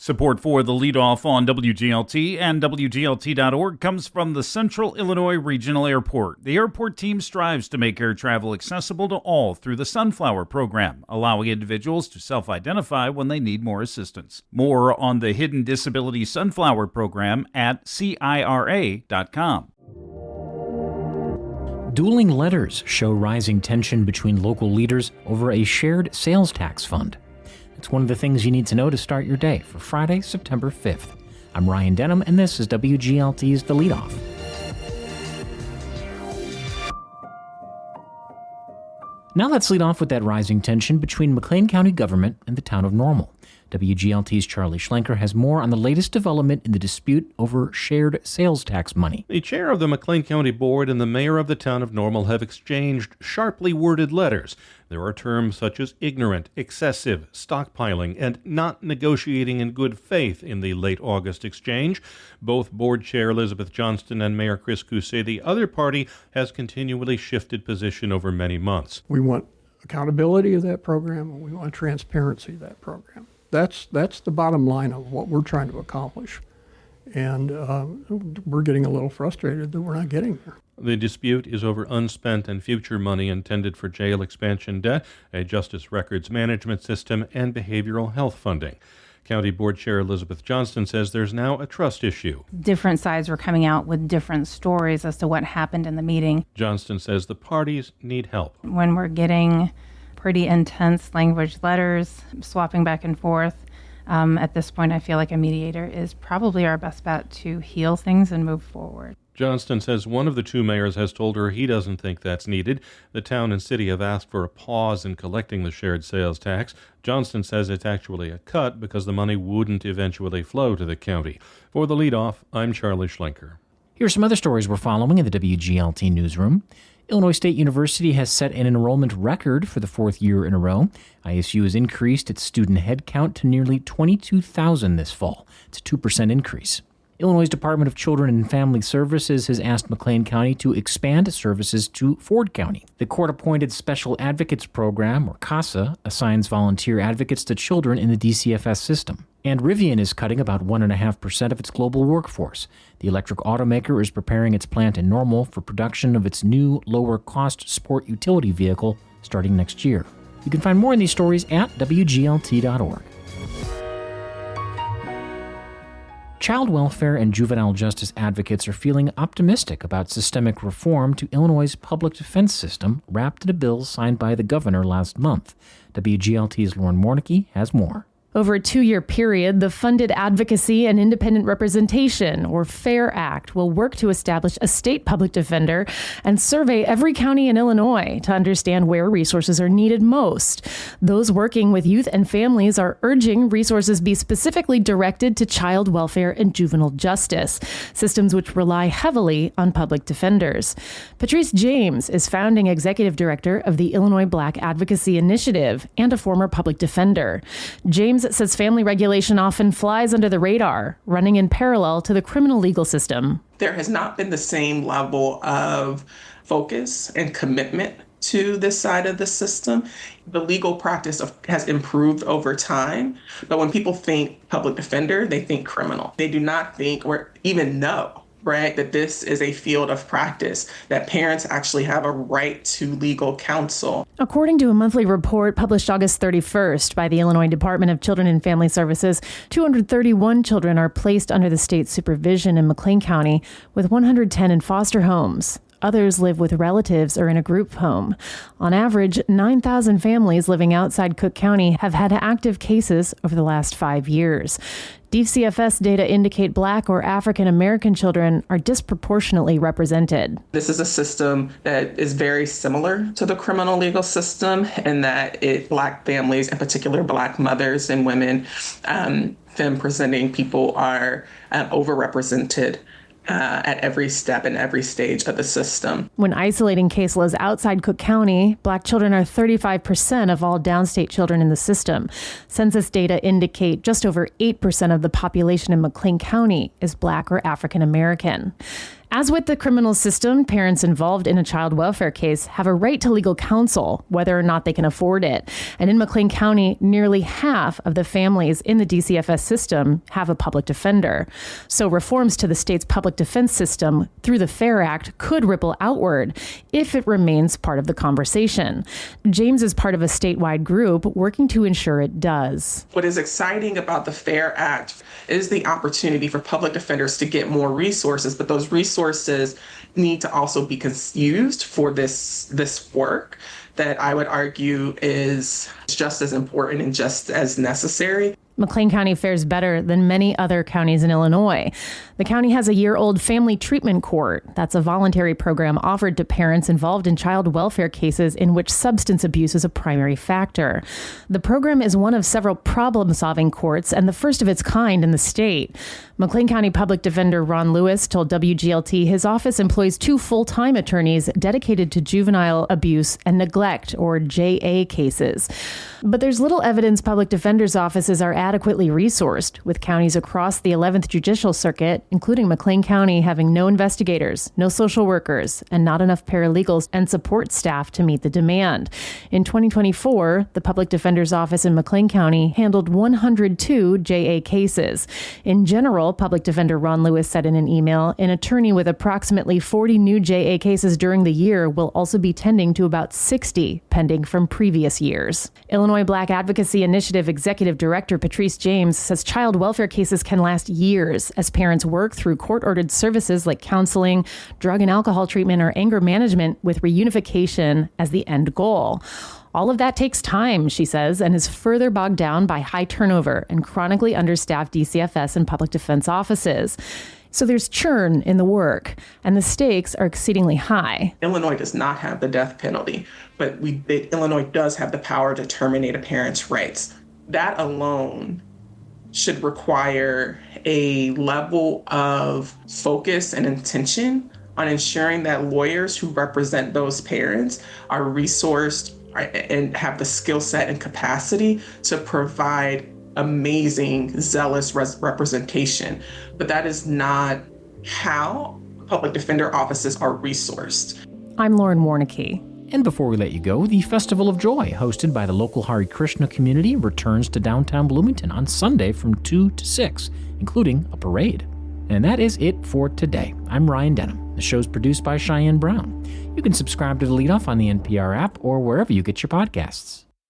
Support for the Leadoff on WGLT and WGLT.org comes from the Central Illinois Regional Airport. The airport team strives to make air travel accessible to all through the Sunflower program, allowing individuals to self-identify when they need more assistance. More on the Hidden Disability Sunflower program at CIRA.com. Dueling letters show rising tension between local leaders over a shared sales tax fund. It's one of the things you need to know to start your day for Friday, September 5th. I'm Ryan Denham, and this is WGLT's The Leadoff. Now let's lead off with that rising tension between McLean County government and the town of Normal. WGLT's Charlie Schlenker has more on the latest development in the dispute over shared sales tax money. The chair of the McLean County Board and the mayor of the town of Normal have exchanged sharply worded letters. There are terms such as ignorant, excessive, stockpiling, and not negotiating in good faith in the late August exchange. Both Board Chair Elizabeth Johnston and Mayor Chris Coos say the other party has continually shifted position over many months. We want accountability of that program, and we want transparency of that program. That's the bottom line of what we're trying to accomplish. And we're getting a little frustrated that we're not getting there. The dispute is over unspent and future money intended for jail expansion debt, a justice records management system, and behavioral health funding. County Board Chair Elizabeth Johnston says there's now a trust issue. Different sides were coming out with different stories as to what happened in the meeting. Johnston says the parties need help. When we're getting pretty intense language letters, swapping back and forth, at this point I feel like a mediator is probably our best bet to heal things and move forward. Johnston says one of the two mayors has told her he doesn't think that's needed. The town and city have asked for a pause in collecting the shared sales tax. Johnston says it's actually a cut because the money wouldn't eventually flow to the county. For the Leadoff, I'm Charlie Schlenker. Here's some other stories we're following in the WGLT newsroom. Illinois State University has set an enrollment record for the fourth year in a row. ISU has increased its student headcount to nearly 22,000 this fall. It's a 2% increase. Illinois' Department of Children and Family Services has asked McLean County to expand services to Ford County. The court-appointed Special Advocates Program, or CASA, assigns volunteer advocates to children in the DCFS system. And Rivian is cutting about 1.5% of its global workforce. The electric automaker is preparing its plant in Normal for production of its new, lower-cost sport utility vehicle starting next year. You can find more on these stories at WGLT.org. Child welfare and juvenile justice advocates are feeling optimistic about systemic reform to Illinois' public defense system, wrapped in a bill signed by the governor last month. WGLT's Lauren Mornicki has more. Over a 2-year period, the Funded Advocacy and Independent Representation, or FAIR Act, will work to establish a state public defender and survey every county in Illinois to understand where resources are needed most. Those working with youth and families are urging resources be specifically directed to child welfare and juvenile justice, systems which rely heavily on public defenders. Patrice James is founding executive director of the Illinois Black Advocacy Initiative and a former public defender. James says family regulation often flies under the radar, running in parallel to the criminal legal system. There has not been the same level of focus and commitment to this side of the system. The legal practice has improved over time, but when people think public defender, they think criminal. They do not think or even know, right, that this is a field of practice, that parents actually have a right to legal counsel. According to a monthly report published August 31st by the Illinois Department of Children and Family Services, 231 children are placed under the state's supervision in McLean County, with 110 in foster homes. Others live with relatives or in a group home. On average, 9,000 families living outside Cook County have had active cases over the last 5 years. DCFS data indicate Black or African American children are disproportionately represented. This is a system that is very similar to the criminal legal system in that Black families, in particular Black mothers and women, femme-presenting people are overrepresented at every step and every stage of the system. When isolating caseloads outside Cook County, Black children are 35% of all downstate children in the system. Census data indicate just over 8% of the population in McLean County is Black or African American. As with the criminal system, parents involved in a child welfare case have a right to legal counsel, whether or not they can afford it. And in McLean County, nearly half of the families in the DCFS system have a public defender. So reforms to the state's public defense system through the FAIR Act could ripple outward if it remains part of the conversation. James is part of a statewide group working to ensure it does. What is exciting about the FAIR Act is the opportunity for public defenders to get more resources, but those resources need to also be used for this work that I would argue is just as important and just as necessary. McLean County fares better than many other counties in Illinois. The county has a year-old family treatment court. That's a voluntary program offered to parents involved in child welfare cases in which substance abuse is a primary factor. The program is one of several problem-solving courts and the first of its kind in the state. McLean County Public Defender Ron Lewis told WGLT his office employs 2 full-time attorneys dedicated to juvenile abuse and neglect, or JA, cases. But there's little evidence public defenders' offices are adequately resourced, with counties across the 11th Judicial Circuit, including McLean County, having no investigators, no social workers, and not enough paralegals and support staff to meet the demand. In 2024, the Public Defender's Office in McLean County handled 102 JA cases. In general, Public Defender Ron Lewis said in an email, an attorney with approximately 40 new JA cases during the year will also be tending to about 60 pending from previous years. Illinois Black Advocacy Initiative Executive Director Patrice James says child welfare cases can last years as parents work through court-ordered services like counseling, drug and alcohol treatment, or anger management, with reunification as the end goal. All of that takes time, she says, and is further bogged down by high turnover and chronically understaffed DCFS and public defense offices. So there's churn in the work, and the stakes are exceedingly high. Illinois does not have the death penalty, but Illinois does have the power to terminate a parent's rights. That alone should require a level of focus and intention on ensuring that lawyers who represent those parents are resourced and have the skill set and capacity to provide amazing, zealous representation. But that is not how public defender offices are resourced. I'm Lauren Warnicki. And before we let you go, the Festival of Joy, hosted by the local Hare Krishna community, returns to downtown Bloomington on Sunday from 2 to 6, including a parade. And that is it for today. I'm Ryan Denham. The show's produced by Cheyenne Brown. You can subscribe to the Leadoff on the NPR app or wherever you get your podcasts.